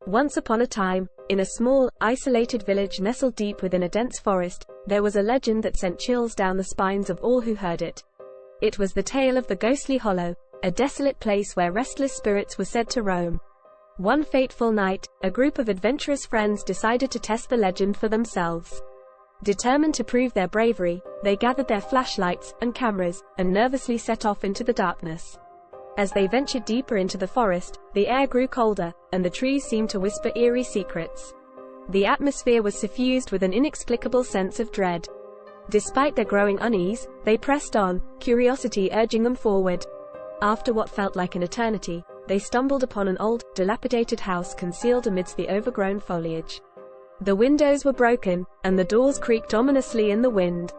Once upon a time, in a small, isolated village nestled deep within a dense forest, there was a legend that sent chills down the spines of all who heard it. It was the tale of the Ghostly Hollow, a desolate place where restless spirits were said to roam. One fateful night, a group of adventurous friends decided to test the legend for themselves. Determined to prove their bravery, they gathered their flashlights and cameras, and nervously set off into the darkness. As they ventured deeper into the forest, the air grew colder, and the trees seemed to whisper eerie secrets. The atmosphere was suffused with an inexplicable sense of dread. Despite their growing unease, they pressed on, curiosity urging them forward. After what felt like an eternity, they stumbled upon an old, dilapidated house concealed amidst the overgrown foliage. The windows were broken, and the doors creaked ominously in the wind.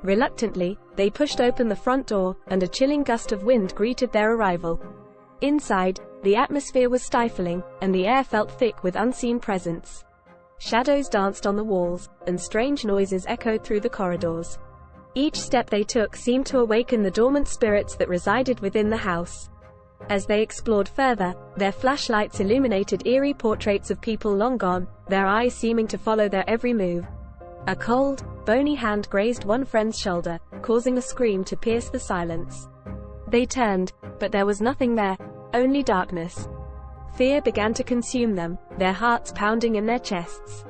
Reluctantly, they pushed open the front door, and a chilling gust of wind greeted their arrival. Inside, the atmosphere was stifling, and the air felt thick with unseen presence. Shadows danced on the walls, and strange noises echoed through the corridors. Each step they took seemed to awaken the dormant spirits that resided within the house. As they explored further, their flashlights illuminated eerie portraits of people long gone, their eyes seeming to follow their every move. A cold, bony hand grazed one friend's shoulder, causing a scream to pierce the silence. They turned, but there was nothing there, only darkness. Fear began to consume them, their hearts pounding in their chests.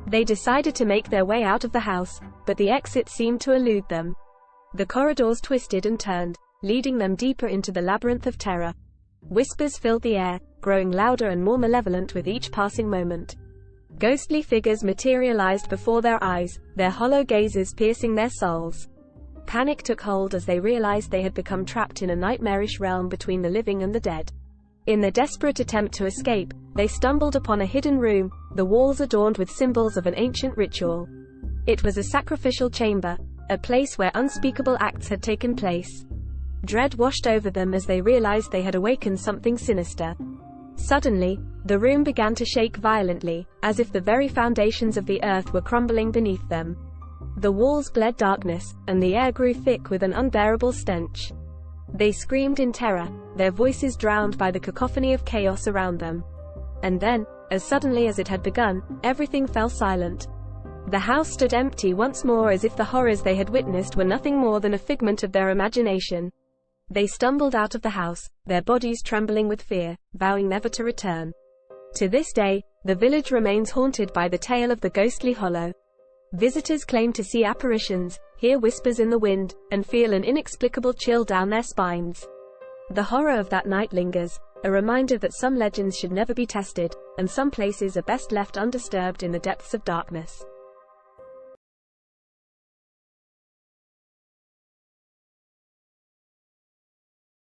They decided to make their way out of the house, but the exit seemed to elude them. The corridors twisted and turned, leading them deeper into the labyrinth of terror. Whispers filled the air, growing louder and more malevolent with each passing moment. Ghostly figures materialized before their eyes, their hollow gazes piercing their souls. Panic took hold as they realized they had become trapped in a nightmarish realm between the living and the dead. In their desperate attempt to escape, they stumbled upon a hidden room, the walls adorned with symbols of an ancient ritual. It was a sacrificial chamber, a place where unspeakable acts had taken place. Dread washed over them as they realized they had awakened something sinister. Suddenly, the room began to shake violently, as if the very foundations of the earth were crumbling beneath them. The walls bled darkness, and the air grew thick with an unbearable stench. They screamed in terror, their voices drowned by the cacophony of chaos around them. And then, as suddenly as it had begun, everything fell silent. The house stood empty once more, as if the horrors they had witnessed were nothing more than a figment of their imagination. They stumbled out of the house, their bodies trembling with fear, vowing never to return. To this day, the village remains haunted by the tale of the Ghostly Hollow. Visitors claim to see apparitions, hear whispers in the wind, and feel an inexplicable chill down their spines. The horror of that night lingers, a reminder that some legends should never be tested, and some places are best left undisturbed in the depths of darkness.